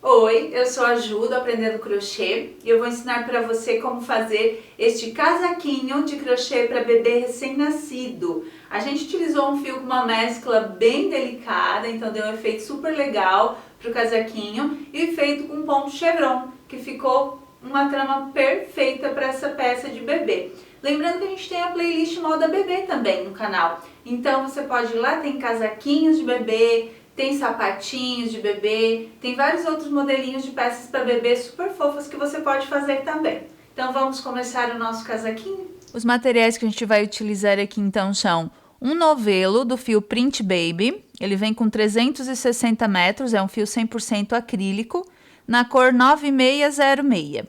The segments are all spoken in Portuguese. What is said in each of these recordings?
Oi, eu sou a Ju do Aprendendo Crochê e eu vou ensinar para você como fazer este casaquinho de crochê para bebê recém-nascido. A gente utilizou um fio com uma mescla bem delicada, então deu um efeito super legal para o casaquinho e feito com ponto chevron, que ficou uma trama perfeita para essa peça de bebê. Lembrando que a gente tem a playlist Moda Bebê também no canal, então você pode ir lá, tem casaquinhos de bebê, tem sapatinhos de bebê, tem vários outros modelinhos de peças para bebê super fofas que você pode fazer também. Então vamos começar o nosso casaquinho? Os materiais que a gente vai utilizar aqui então são um novelo do fio Print Baby, ele vem com 360 metros, é um fio 100% acrílico, na cor 9606.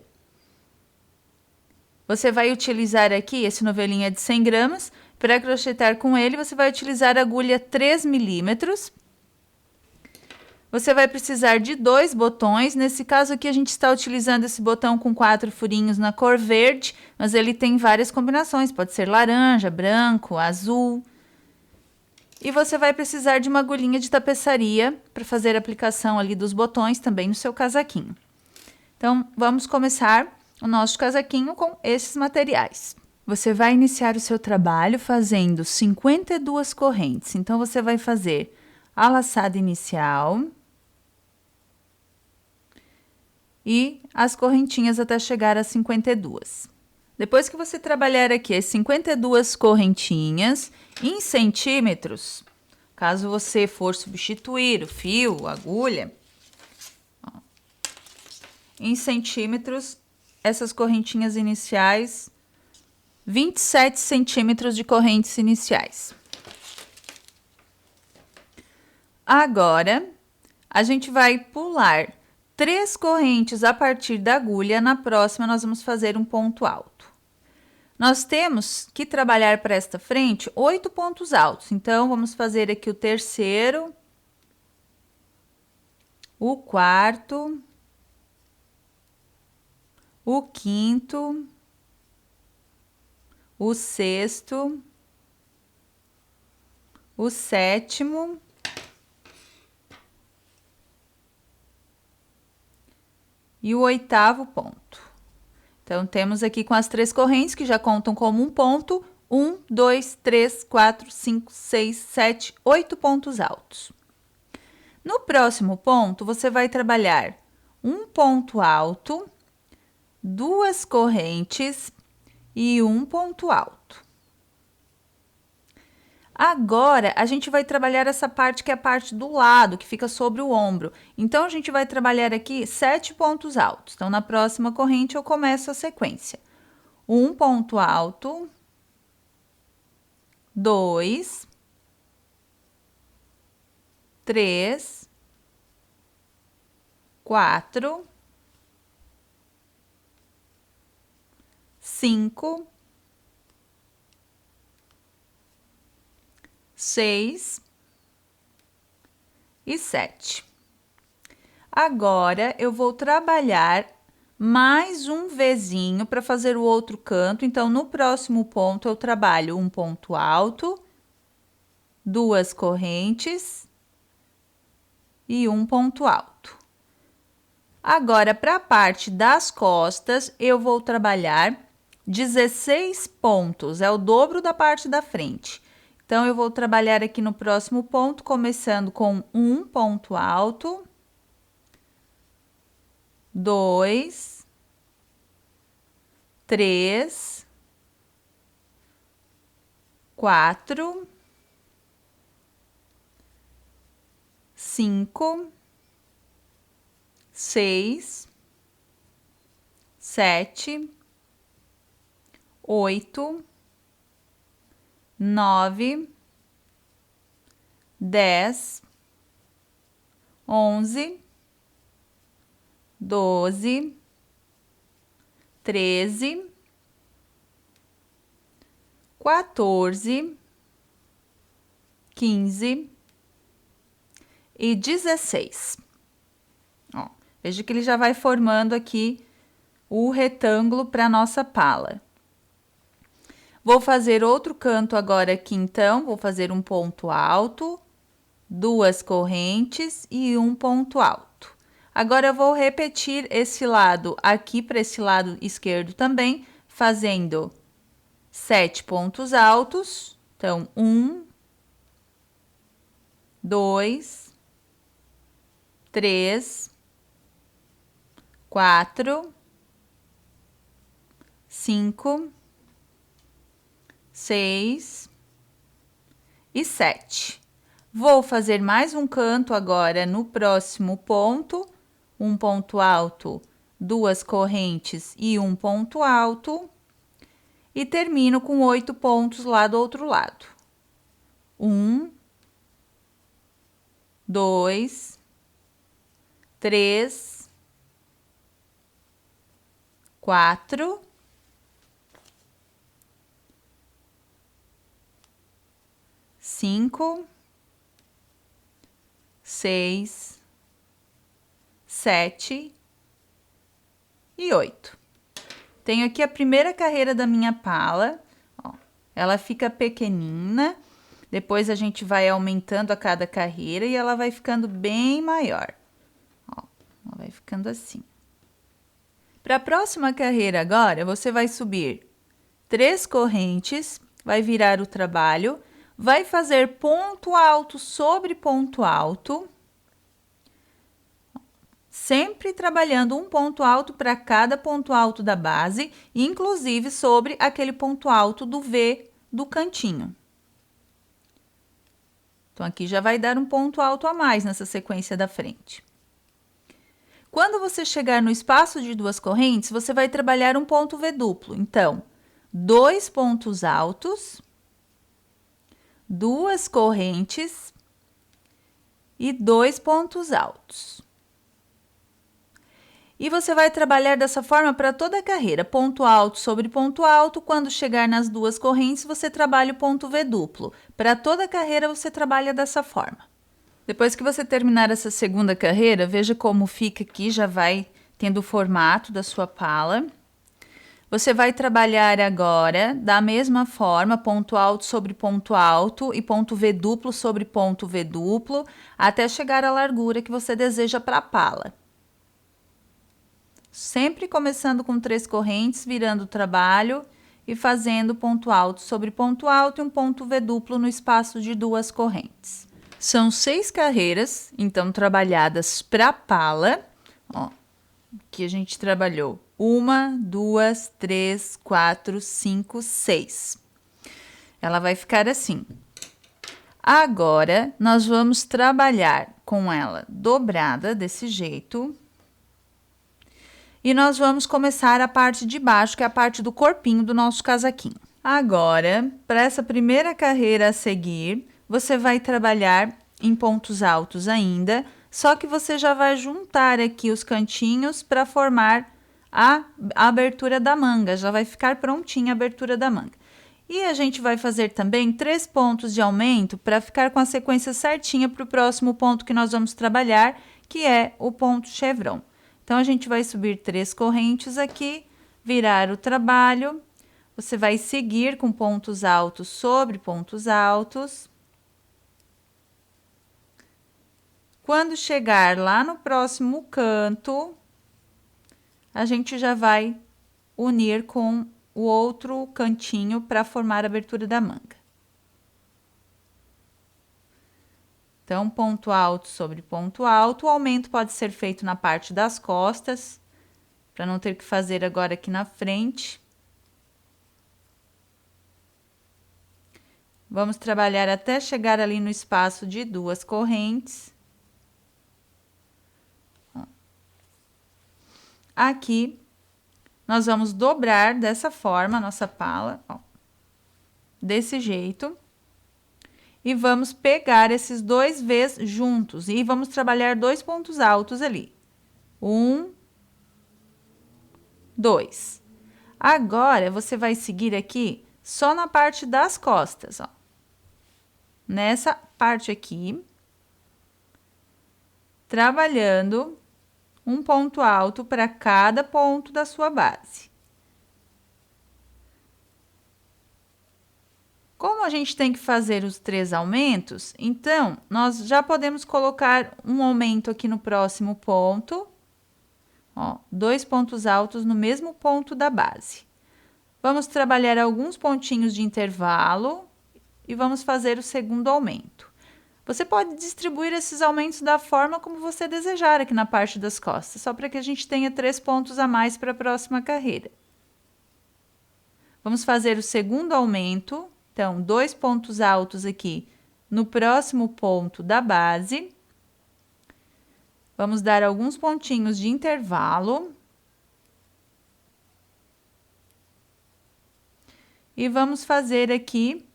Você vai utilizar aqui, esse novelinho é de 100 gramas, para crochetar com ele você vai utilizar a agulha 3 milímetros. Você vai precisar de 2 botões, nesse caso aqui a gente está utilizando esse botão com 4 furinhos na cor verde, mas ele tem várias combinações, pode ser laranja, branco, azul. E você vai precisar de uma agulhinha de tapeçaria para fazer a aplicação ali dos botões também no seu casaquinho. Então, vamos começar o nosso casaquinho com esses materiais. Você vai iniciar o seu trabalho fazendo 52 correntes, então você vai fazer a laçada inicial e as correntinhas até chegar a 52. Depois que você trabalhar aqui as 52 correntinhas em centímetros, caso você for substituir o fio, a agulha, em centímetros, essas correntinhas iniciais, 27 centímetros de correntes iniciais. Agora, a gente vai pular 3 correntes a partir da agulha, na próxima nós vamos fazer um ponto alto. Nós temos que trabalhar para esta frente 8 pontos altos, então vamos fazer aqui o terceiro, o quarto, o quinto, o sexto, o sétimo e o oitavo ponto. Então, temos aqui com as 3 correntes, que já contam como um ponto, 1, 2, 3, 4, 5, 6, 7, 8 pontos altos. No próximo ponto, você vai trabalhar um ponto alto, 2 correntes e um ponto alto. Agora, a gente vai trabalhar essa parte que é a parte do lado, que fica sobre o ombro. Então, a gente vai trabalhar aqui 7 pontos altos. Então, na próxima corrente, eu começo a sequência. Um ponto alto, 2, 3, 4, 5, 6 e 7. Agora, eu vou trabalhar mais um Vzinho para fazer o outro canto. Então, no próximo ponto, eu trabalho um ponto alto, 2 correntes e um ponto alto. Agora, para a parte das costas, eu vou trabalhar 16 pontos, é o dobro da parte da frente. Então, eu vou trabalhar aqui no próximo ponto, começando com um ponto alto, 2, 3, 4, 5, 6, 7, 8, 9, 10, 11, 12, 13, 14, 15 e 16. Ó, veja que ele já vai formando aqui o retângulo para nossa pala. Vou fazer outro canto agora aqui, então, vou fazer um ponto alto, 2 correntes e um ponto alto. Agora, eu vou repetir esse lado aqui para esse lado esquerdo também, fazendo 7 pontos altos. Então, 1, 2, 3, 4, 5, 6 e 7. Vou fazer mais um canto agora no próximo ponto, um ponto alto, 2 correntes e um ponto alto, e termino com 8 pontos lá do outro lado. 1, 2, 3, 4, 5, 6, 7 e 8. Tenho aqui a primeira carreira da minha pala, ó, ela fica pequenina, depois a gente vai aumentando a cada carreira e ela vai ficando bem maior. Ó, ela vai ficando assim. Para a próxima carreira agora, você vai subir 3 correntes, vai virar o trabalho, vai fazer ponto alto sobre ponto alto, sempre trabalhando um ponto alto para cada ponto alto da base, inclusive sobre aquele ponto alto do V do cantinho. Então, aqui já vai dar um ponto alto a mais nessa sequência da frente. Quando você chegar no espaço de 2 correntes, você vai trabalhar um ponto V duplo. Então, 2 pontos altos, 2 correntes e 2 pontos altos. E você vai trabalhar dessa forma para toda a carreira, ponto alto sobre ponto alto. Quando chegar nas 2 correntes, você trabalha o ponto V duplo. Para toda a carreira, você trabalha dessa forma. Depois que você terminar essa segunda carreira, veja como fica aqui, já vai tendo o formato da sua pala. Você vai trabalhar agora da mesma forma, ponto alto sobre ponto alto e ponto V duplo sobre ponto V duplo, até chegar à largura que você deseja para a pala. Sempre começando com 3 correntes, virando o trabalho e fazendo ponto alto sobre ponto alto e um ponto V duplo no espaço de 2 correntes. São 6 carreiras, então, trabalhadas para pala, ó, que a gente trabalhou 1, 2, 3, 4, 5, 6. Ela vai ficar assim. Agora, nós vamos trabalhar com ela dobrada desse jeito. E nós vamos começar a parte de baixo, que é a parte do corpinho do nosso casaquinho. Agora, para essa primeira carreira a seguir, você vai trabalhar em pontos altos ainda, só que você já vai juntar aqui os cantinhos para formar a abertura da manga, já vai ficar prontinha a abertura da manga. E a gente vai fazer também 3 pontos de aumento para ficar com a sequência certinha para o próximo ponto que nós vamos trabalhar, que é o ponto chevron. Então, a gente vai subir 3 correntes aqui, virar o trabalho, você vai seguir com pontos altos sobre pontos altos. Quando chegar lá no próximo canto, a gente já vai unir com o outro cantinho para formar a abertura da manga. Então, ponto alto sobre ponto alto, o aumento pode ser feito na parte das costas, para não ter que fazer agora aqui na frente. Vamos trabalhar até chegar ali no espaço de 2 correntes. Aqui, nós vamos dobrar dessa forma a nossa pala, ó, desse jeito. E vamos pegar esses 2 V's juntos e vamos trabalhar 2 pontos altos ali. 1, 2. Agora, você vai seguir aqui só na parte das costas, ó. Nessa parte aqui, trabalhando um ponto alto para cada ponto da sua base. Como a gente tem que fazer os 3 aumentos, então, nós já podemos colocar um aumento aqui no próximo ponto. Ó, 2 pontos altos no mesmo ponto da base. Vamos trabalhar alguns pontinhos de intervalo e vamos fazer o segundo aumento. Você pode distribuir esses aumentos da forma como você desejar aqui na parte das costas, só para que a gente tenha 3 pontos a mais para a próxima carreira. Vamos fazer o segundo aumento, então, 2 pontos altos aqui no próximo ponto da base. Vamos dar alguns pontinhos de intervalo. E vamos fazer aqui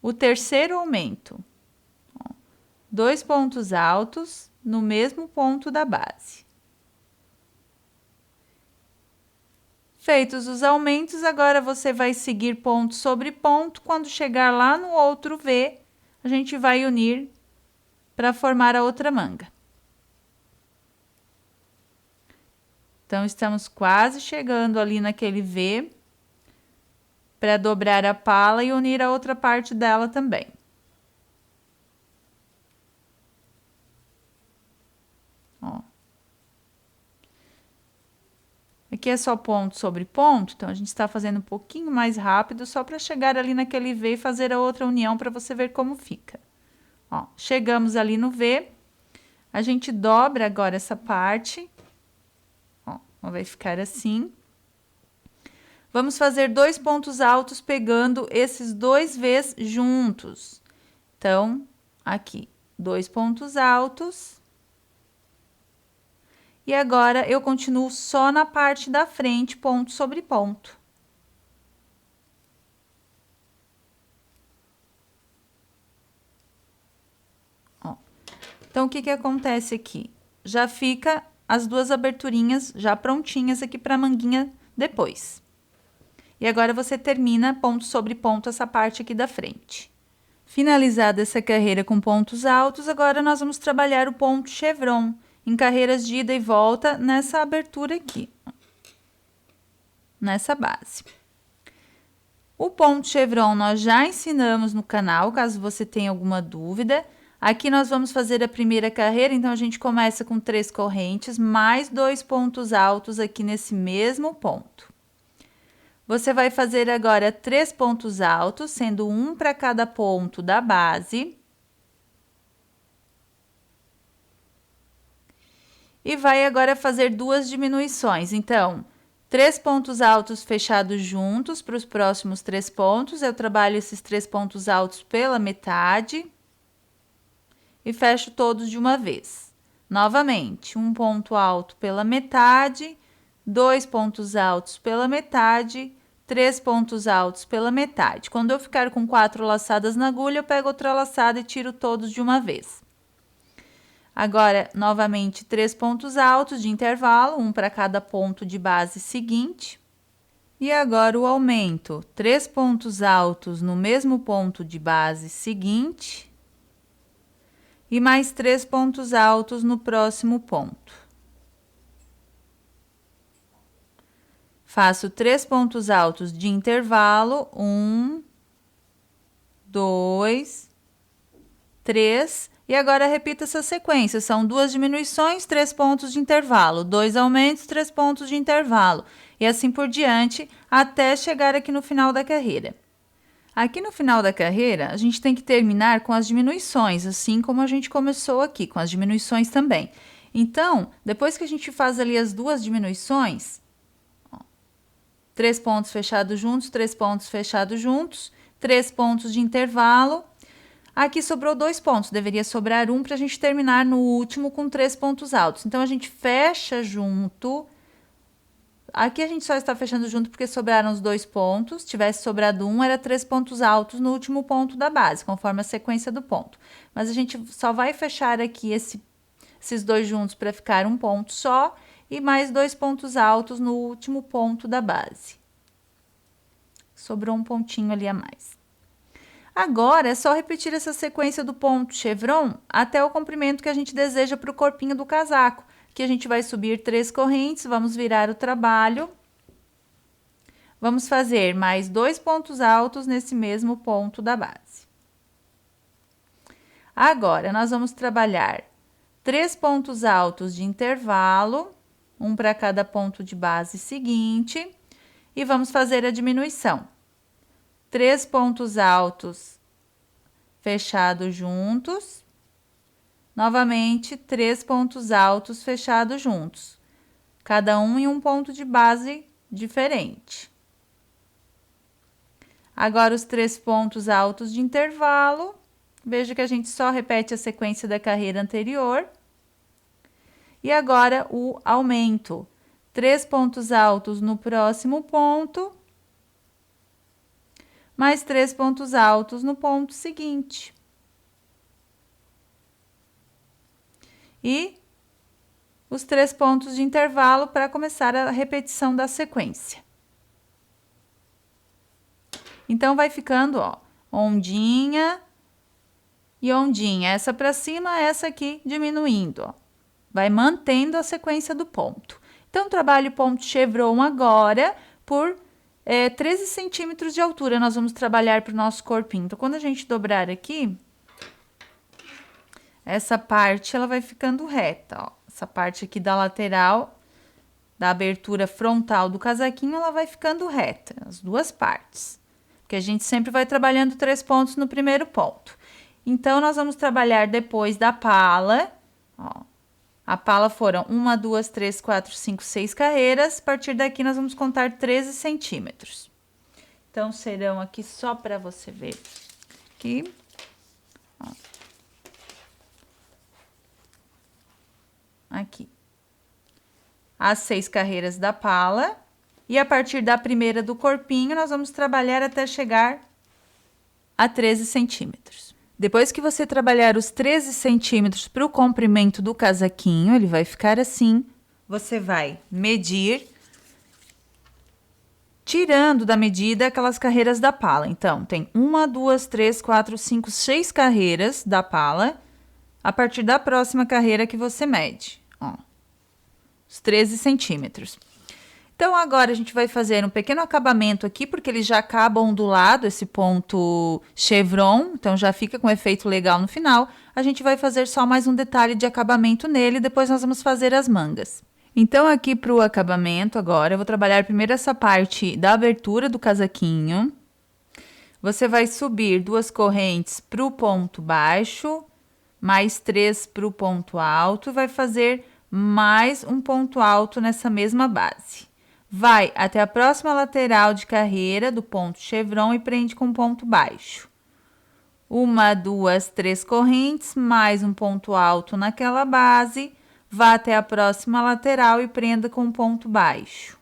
o terceiro aumento. 2 pontos altos no mesmo ponto da base. Feitos os aumentos, agora você vai seguir ponto sobre ponto. Quando chegar lá no outro V, a gente vai unir para formar a outra manga. Então, estamos quase chegando ali naquele V, para dobrar a pala e unir a outra parte dela também. Ó. Aqui é só ponto sobre ponto, então a gente está fazendo um pouquinho mais rápido, só para chegar ali naquele V e fazer a outra união para você ver como fica. Ó, chegamos ali no V, a gente dobra agora essa parte, ó, vai ficar assim. Vamos fazer 2 pontos altos pegando esses 2 V's juntos. Então, aqui, 2 pontos altos. E agora, eu continuo só na parte da frente, ponto sobre ponto. Ó. Então, o que que acontece aqui? Já fica as 2 aberturinhas já prontinhas aqui para a manguinha depois. E agora, você termina ponto sobre ponto essa parte aqui da frente. Finalizada essa carreira com pontos altos, agora nós vamos trabalhar o ponto chevron em carreiras de ida e volta nessa abertura aqui, nessa base. O ponto chevron nós já ensinamos no canal, caso você tenha alguma dúvida. Aqui nós vamos fazer a primeira carreira, então a gente começa com 3 correntes, mais 2 pontos altos aqui nesse mesmo ponto. Você vai fazer agora 3 pontos altos, sendo um para cada ponto da base. E vai agora fazer 2 diminuições. Então, 3 pontos altos fechados juntos para os próximos 3 pontos. Eu trabalho esses 3 pontos altos pela metade. E fecho todos de uma vez. Novamente, um ponto alto pela metade, 2 pontos altos pela metade, 3 pontos altos pela metade. Quando eu ficar com 4 laçadas na agulha, eu pego outra laçada e tiro todos de uma vez. Agora, novamente, 3 pontos altos de intervalo, um para cada ponto de base seguinte. E agora o aumento, 3 pontos altos no mesmo ponto de base seguinte. E mais 3 pontos altos no próximo ponto. Faço 3 pontos altos de intervalo, 1, 2, 3, e agora repita essa sequência, são 2 diminuições, 3 pontos de intervalo, 2 aumentos, 3 pontos de intervalo, e assim por diante, até chegar aqui no final da carreira. Aqui no final da carreira, a gente tem que terminar com as diminuições, assim como a gente começou aqui, com as diminuições também. Então, depois que a gente faz ali as 2 diminuições, 3 pontos fechados juntos, 3 pontos fechados juntos, 3 pontos de intervalo. Aqui sobrou 2 pontos, deveria sobrar um para a gente terminar no último com 3 pontos altos. Então, a gente fecha junto. Aqui a gente só está fechando junto porque sobraram os 2 pontos. Se tivesse sobrado um, era 3 pontos altos no último ponto da base, conforme a sequência do ponto. Mas a gente só vai fechar aqui esses 2 juntos para ficar um ponto só. E mais 2 pontos altos no último ponto da base. Sobrou um pontinho ali a mais. Agora, é só repetir essa sequência do ponto chevron até o comprimento que a gente deseja para o corpinho do casaco. Que a gente vai subir 3 correntes, vamos virar o trabalho. vamos fazer mais 2 pontos altos nesse mesmo ponto da base. Agora, nós vamos trabalhar 3 pontos altos de intervalo, um para cada ponto de base seguinte, e vamos fazer a diminuição. 3 pontos altos fechados juntos, novamente 3 pontos altos fechados juntos, cada um em um ponto de base diferente. Agora, os 3 pontos altos de intervalo, veja que a gente só repete a sequência da carreira anterior. E agora, o aumento. 3 pontos altos no próximo ponto, mais 3 pontos altos no ponto seguinte. E os 3 pontos de intervalo para começar a repetição da sequência. Então, vai ficando, ó, ondinha e ondinha. Essa para cima, essa aqui diminuindo, ó. Vai mantendo a sequência do ponto. Então, trabalhe o ponto chevron agora por 13 centímetros de altura. Nós vamos trabalhar para o nosso corpinho. Então, quando a gente dobrar aqui, essa parte, ela vai ficando reta, ó. Essa parte aqui da lateral, da abertura frontal do casaquinho, ela vai ficando reta, as duas partes. Porque a gente sempre vai trabalhando 3 pontos no primeiro ponto. Então, nós vamos trabalhar depois da pala, ó. A pala foram 1, 2, 3, 4, 5, 6 carreiras. A partir daqui, nós vamos contar 13 centímetros. Então, serão aqui só para você ver. Aqui. Ó. Aqui. As 6 carreiras da pala. E a partir da primeira do corpinho, nós vamos trabalhar até chegar a 13 centímetros. Depois que você trabalhar os 13 centímetros para o comprimento do casaquinho, ele vai ficar assim. Você vai medir, tirando da medida aquelas carreiras da pala. Então, tem 1, 2, 3, 4, 5, 6 carreiras da pala, a partir da próxima carreira que você mede, ó, os 13 centímetros. Então, agora a gente vai fazer um pequeno acabamento aqui, porque ele já acaba ondulado, esse ponto chevron, então já fica com um efeito legal no final. A gente vai fazer só mais um detalhe de acabamento nele, depois nós vamos fazer as mangas. Então, aqui para o acabamento agora, eu vou trabalhar primeiro essa parte da abertura do casaquinho. Você vai subir 2 correntes para o ponto baixo, mais 3 para o ponto alto, e vai fazer mais um ponto alto nessa mesma base. Vai até a próxima lateral de carreira do ponto chevron e prende com ponto baixo. 1, 2, 3 correntes, mais um ponto alto naquela base, vá até a próxima lateral e prenda com ponto baixo.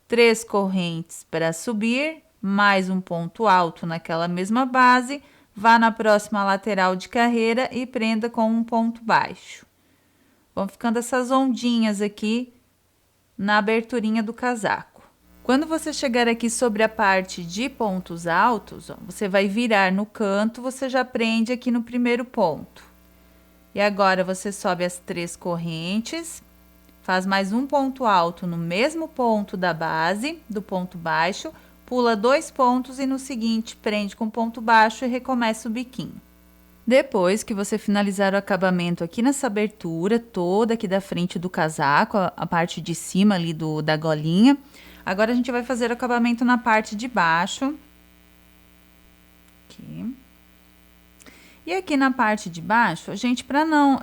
3 correntes para subir, mais um ponto alto naquela mesma base, vá na próxima lateral de carreira e prenda com um ponto baixo. Vão ficando essas ondinhas aqui na aberturinha do casaco. Quando você chegar aqui sobre a parte de pontos altos, ó, você vai virar no canto, você já prende aqui no primeiro ponto. E agora, você sobe as 3 correntes, faz mais um ponto alto no mesmo ponto da base, do ponto baixo, pula 2 pontos e no seguinte, prende com ponto baixo e recomeça o biquinho. Depois que você finalizar o acabamento aqui nessa abertura toda aqui da frente do casaco, a parte de cima ali da golinha, agora a gente vai fazer o acabamento na parte de baixo. Aqui. E aqui na parte de baixo, a gente, para não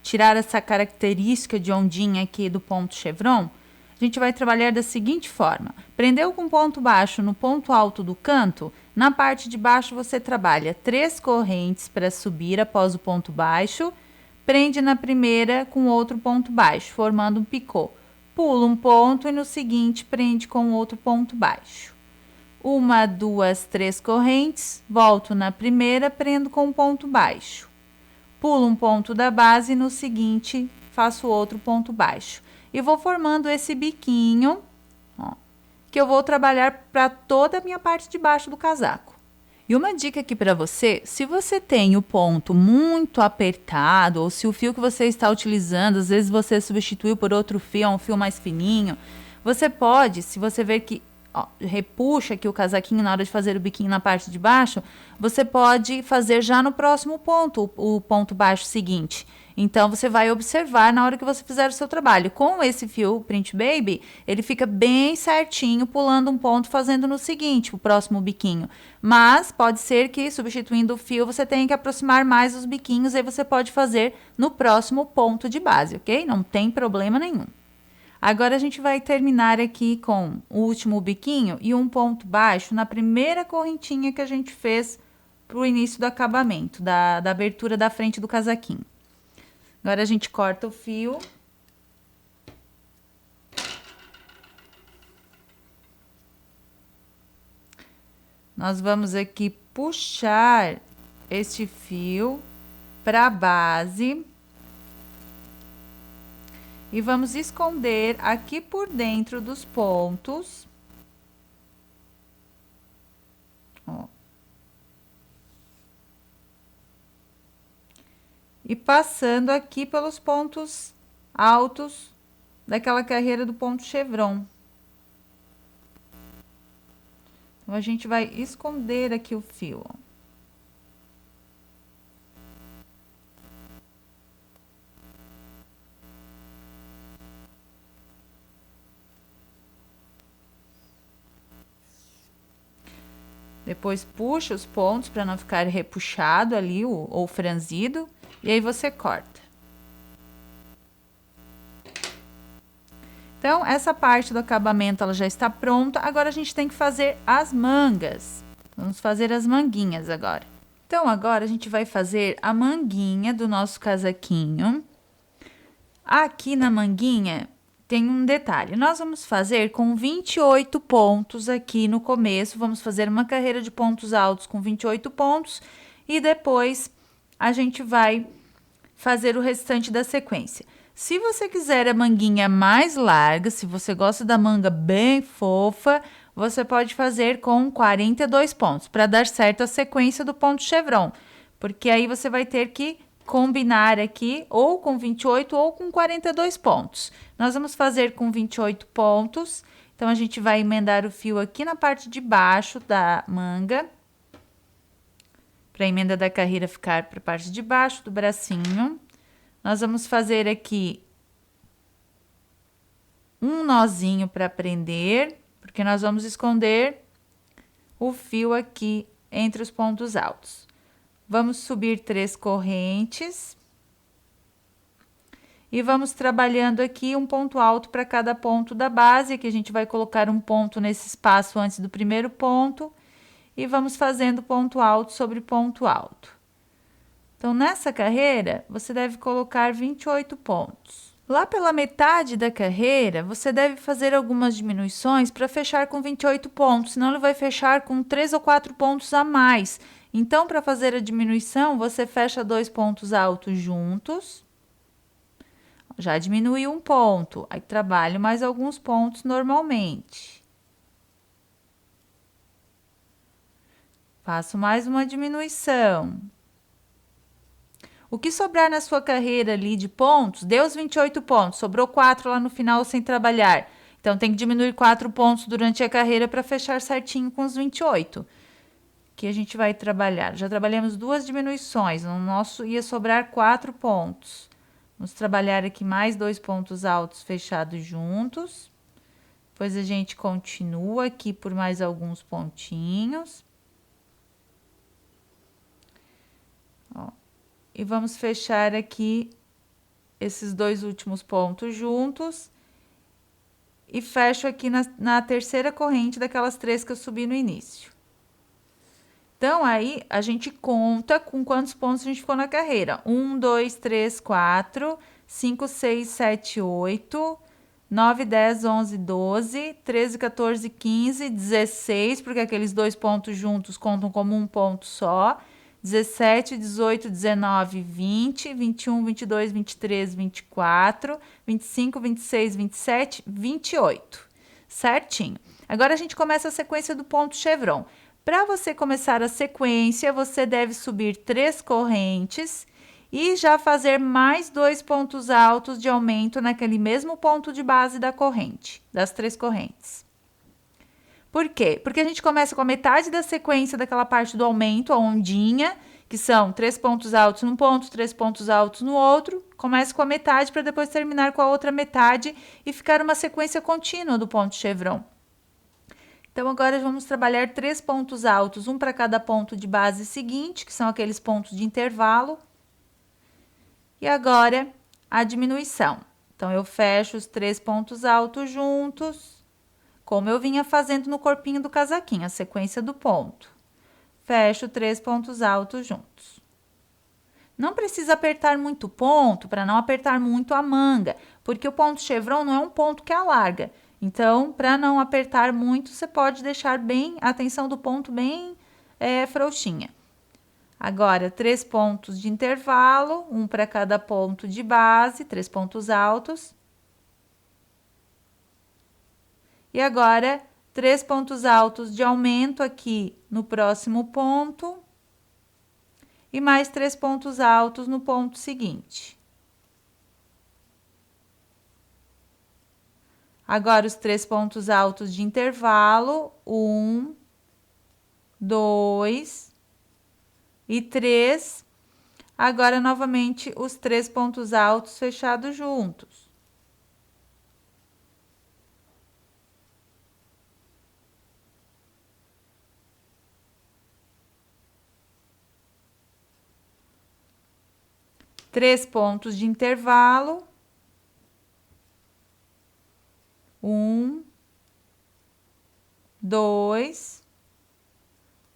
tirar essa característica de ondinha aqui do ponto chevron, a gente vai trabalhar da seguinte forma. Prendeu com ponto baixo no ponto alto do canto, na parte de baixo você trabalha 3 correntes para subir após o ponto baixo, prende na primeira com outro ponto baixo, formando um picô. Pula um ponto e no seguinte prende com outro ponto baixo. 1, 2, 3 correntes, volto na primeira, prendo com um ponto baixo. Pulo um ponto da base e no seguinte faço outro ponto baixo. E vou formando esse biquinho, ó, que eu vou trabalhar para toda a minha parte de baixo do casaco. E uma dica aqui para você, se você tem o ponto muito apertado, ou se o fio que você está utilizando, às vezes você substituiu por outro fio, um fio mais fininho, Você pode, se você ver que repuxa aqui o casaquinho na hora de fazer o biquinho na parte de baixo, você pode fazer já no próximo ponto, o ponto baixo seguinte. Então, você vai observar na hora que você fizer o seu trabalho. Com esse fio Print Baby, ele fica bem certinho, pulando um ponto, fazendo no seguinte, o próximo biquinho. Mas, pode ser que, substituindo o fio, você tenha que aproximar mais os biquinhos, aí você pode fazer no próximo ponto de base, ok? Não tem problema nenhum. Agora, a gente vai terminar aqui com o último biquinho e um ponto baixo na primeira correntinha que a gente fez para o início do acabamento, da abertura da frente do casaquinho. Agora, a gente corta o fio. Nós vamos aqui puxar este fio para a base. E vamos esconder aqui por dentro dos pontos. Ó. E passando aqui pelos pontos altos daquela carreira do ponto chevron. Então, a gente vai esconder aqui o fio, ó. Depois puxa os pontos para não ficar repuxado ali ou franzido. E aí você corta. Então, essa parte do acabamento ela já está pronta. Agora, a gente tem que fazer as mangas. Vamos fazer as manguinhas agora. Então, agora a gente vai fazer a manguinha do nosso casaquinho. Aqui na manguinha tem um detalhe. Nós vamos fazer com 28 pontos aqui no começo. Vamos fazer uma carreira de pontos altos com 28 pontos. E depois a gente vai fazer o restante da sequência. Se você quiser a manguinha mais larga, se você gosta da manga bem fofa, você pode fazer com 42 pontos, para dar certo a sequência do ponto chevron. Porque aí você vai ter que combinar aqui ou com 28 ou com 42 pontos. Nós vamos fazer com 28 pontos. Então, a gente vai emendar o fio aqui na parte de baixo da manga. Para a emenda da carreira ficar para a parte de baixo do bracinho. Nós vamos fazer aqui um nozinho para prender, porque nós vamos esconder o fio aqui entre os pontos altos. Vamos subir 3 correntes. E vamos trabalhando aqui um ponto alto para cada ponto da base, que a gente vai colocar um ponto nesse espaço antes do primeiro ponto. E vamos fazendo ponto alto sobre ponto alto. Então, nessa carreira, você deve colocar 28 pontos. Lá pela metade da carreira, você deve fazer algumas diminuições para fechar com 28 pontos, senão ele vai fechar com 3 ou 4 pontos a mais. Então, para fazer a diminuição, você fecha 2 pontos altos juntos. Já diminuiu um ponto, aí trabalho mais alguns pontos normalmente. Faço mais uma diminuição. O que sobrar na sua carreira ali de pontos, deu os 28 pontos, sobrou 4 lá no final sem trabalhar. Então, tem que diminuir 4 pontos durante a carreira para fechar certinho com os 28. Que a gente vai trabalhar. Já trabalhamos 2 diminuições, no nosso ia sobrar 4 pontos. Vamos trabalhar aqui mais 2 pontos altos fechados juntos. Depois, a gente continua aqui por mais alguns pontinhos. Ó. E vamos fechar aqui esses 2 últimos pontos juntos. E fecho aqui na terceira corrente daquelas 3 que eu subi no início. Então, aí, a gente conta com quantos pontos a gente ficou na carreira. 1, 2, 3, 4, 5, 6, 7, 8, 9, 10, 11, 12, 13, 14, 15, 16, porque aqueles 2 pontos juntos contam como um ponto só. 17, 18, 19, 20, 21, 22, 23, 24, 25, 26, 27, 28. Certinho. Agora, a gente começa a sequência do ponto chevron. Para você começar a sequência, você deve subir 3 correntes e já fazer mais 2 pontos altos de aumento naquele mesmo ponto de base da corrente, das 3 correntes. Por quê? Porque a gente começa com a metade da sequência daquela parte do aumento, a ondinha, que são 3 pontos altos num ponto, 3 pontos altos no outro. Começa com a metade para depois terminar com a outra metade e ficar uma sequência contínua do ponto chevron. Então, agora vamos trabalhar 3 pontos altos, um para cada ponto de base seguinte, que são aqueles pontos de intervalo. E agora, a diminuição. Então, eu fecho os 3 pontos altos juntos, como eu vinha fazendo no corpinho do casaquinho, a sequência do ponto. Fecho 3 pontos altos juntos. Não precisa apertar muito o ponto, para não apertar muito a manga, porque o ponto chevron não é um ponto que alarga. Então, para não apertar muito, você pode deixar bem a tensão do ponto bem frouxinha. Agora, 3 pontos de intervalo, um para cada ponto de base, 3 pontos altos. E agora, 3 pontos altos de aumento aqui no próximo ponto. E mais 3 pontos altos no ponto seguinte. Agora, os 3 pontos altos de intervalo, 1, 2 e 3. Agora, novamente, os 3 pontos altos fechados juntos. Três pontos de intervalo. 1, 2,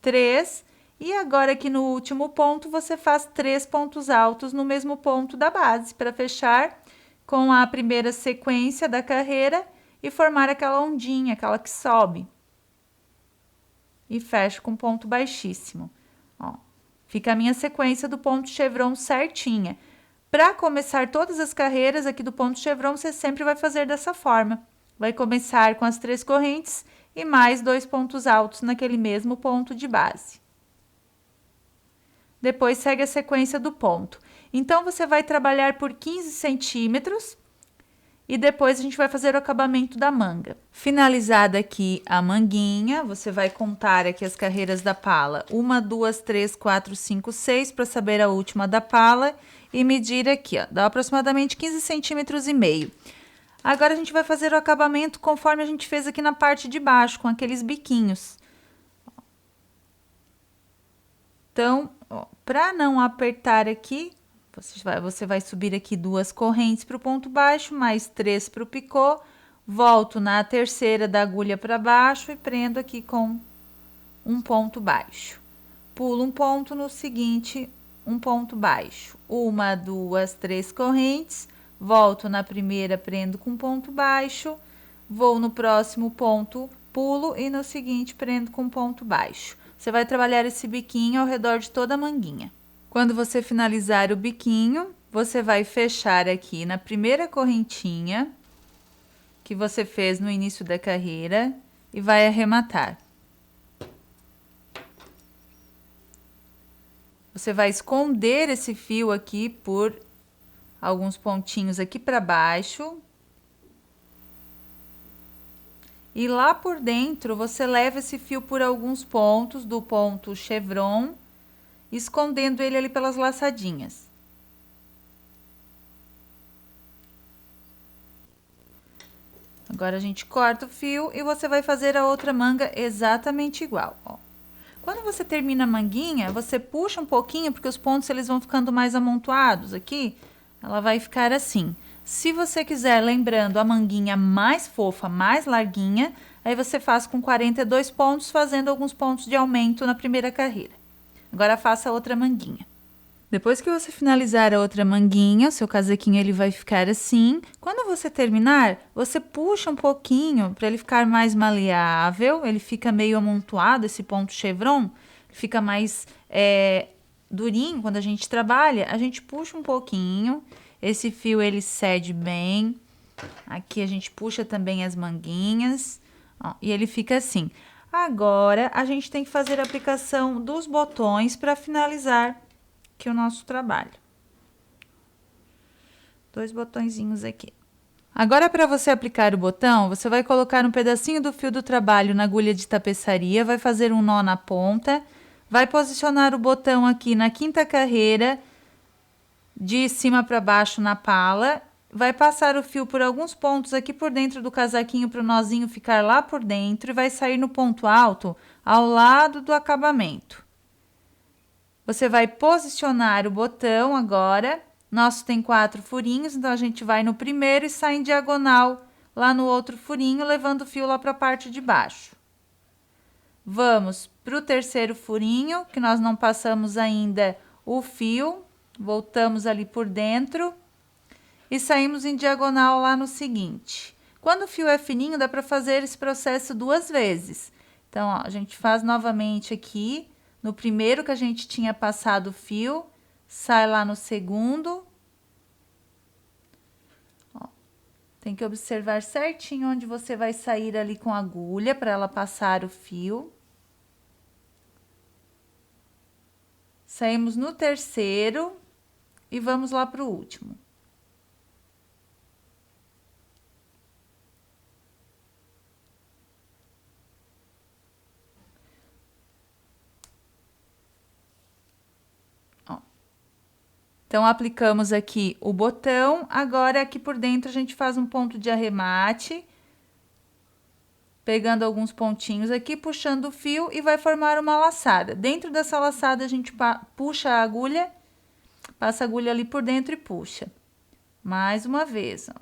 3. E agora, aqui no último ponto, você faz 3 pontos altos no mesmo ponto da base, para fechar com a primeira sequência da carreira e formar aquela ondinha, aquela que sobe. E fecho com ponto baixíssimo. Ó, fica a minha sequência do ponto chevron certinha. Para começar todas as carreiras aqui do ponto chevron, você sempre vai fazer dessa forma. Vai começar com as 3 correntes e mais 2 pontos altos naquele mesmo ponto de base. Depois, segue a sequência do ponto. Então, você vai trabalhar por 15 centímetros e depois a gente vai fazer o acabamento da manga. Finalizada aqui a manguinha, você vai contar aqui as carreiras da pala. 1, 2, 3, 4, 5, 6, para saber a última da pala e medir aqui, ó, dá aproximadamente 15 centímetros e meio. Agora, a gente vai fazer o acabamento conforme a gente fez aqui na parte de baixo, com aqueles biquinhos. Então, para não apertar aqui, você vai subir aqui 2 correntes para o ponto baixo, mais 3 para o picô, volto na terceira da agulha para baixo e prendo aqui com um ponto baixo. Pulo um ponto, no seguinte, um ponto baixo. 1, 2, 3 correntes, volto na primeira, prendo com ponto baixo, vou no próximo ponto, pulo e no seguinte prendo com ponto baixo. Você vai trabalhar esse biquinho ao redor de toda a manguinha. Quando você finalizar o biquinho, você vai fechar aqui na primeira correntinha que você fez no início da carreira e vai arrematar. Você vai esconder esse fio aqui por alguns pontinhos aqui para baixo. E lá por dentro, você leva esse fio por alguns pontos do ponto chevron, escondendo ele ali pelas laçadinhas. Agora, a gente corta o fio e você vai fazer a outra manga exatamente igual, ó. Quando você termina a manguinha, você puxa um pouquinho, porque os pontos eles vão ficando mais amontoados aqui, ela vai ficar assim. Se você quiser, lembrando, a manguinha mais fofa, mais larguinha, aí você faz com 42 pontos, fazendo alguns pontos de aumento na primeira carreira. Agora, faça a outra manguinha. Depois que você finalizar a outra manguinha, o seu casaquinho ele vai ficar assim. Quando você terminar, você puxa um pouquinho para ele ficar mais maleável, ele fica meio amontoado, esse ponto chevron, fica mais durinho quando a gente trabalha, a gente puxa um pouquinho. Esse fio, ele cede bem. Aqui a gente puxa também as manguinhas, ó, e ele fica assim. Agora, a gente tem que fazer a aplicação dos botões para finalizar aqui o nosso trabalho. 2 botõezinhos aqui. Agora, para você aplicar o botão, você vai colocar um pedacinho do fio do trabalho na agulha de tapeçaria, vai fazer um nó na ponta, vai posicionar o botão aqui na 5ª carreira, de cima para baixo na pala, vai passar o fio por alguns pontos aqui por dentro do casaquinho para o nozinho ficar lá por dentro e vai sair no ponto alto ao lado do acabamento. Você vai posicionar o botão agora. Nosso tem 4 furinhos, então a gente vai no primeiro e sai em diagonal lá no outro furinho, levando o fio lá para a parte de baixo. Vamos para o terceiro furinho, que nós não passamos ainda o fio, voltamos ali por dentro e saímos em diagonal lá no seguinte. Quando o fio é fininho, dá para fazer esse processo 2 vezes. Então, ó, a gente faz novamente aqui, no primeiro que a gente tinha passado o fio, sai lá no segundo. Ó, tem que observar certinho onde você vai sair ali com a agulha para ela passar o fio. Saímos no terceiro e vamos lá para o último. Então, aplicamos aqui o botão, agora aqui por dentro a gente faz um ponto de arremate, pegando alguns pontinhos aqui, puxando o fio e vai formar uma laçada. Dentro dessa laçada a gente puxa a agulha, passa a agulha ali por dentro e puxa. Mais uma vez, ó.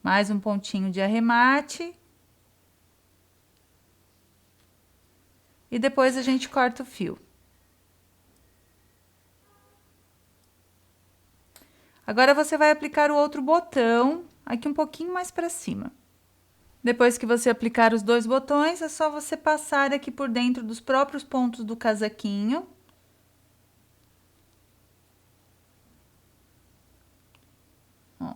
Mais um pontinho de arremate. E depois a gente corta o fio. Agora, você vai aplicar o outro botão, aqui um pouquinho mais para cima. Depois que você aplicar os 2 botões, é só você passar aqui por dentro dos próprios pontos do casaquinho. Ó.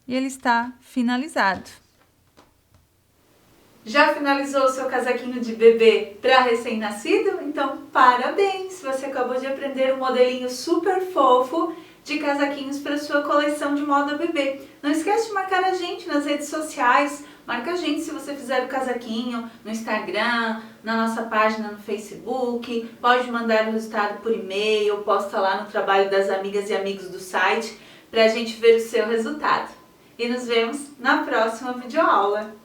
E ele está finalizado. Já finalizou o seu casaquinho de bebê para recém-nascido? Então, parabéns! Você acabou de aprender um modelinho super fofo de casaquinhos para sua coleção de moda bebê. Não esquece de marcar a gente nas redes sociais. Marca a gente se você fizer o casaquinho no Instagram, na nossa página no Facebook. Pode mandar o resultado por e-mail, posta lá no trabalho das amigas e amigos do site para a gente ver o seu resultado. E nos vemos na próxima videoaula.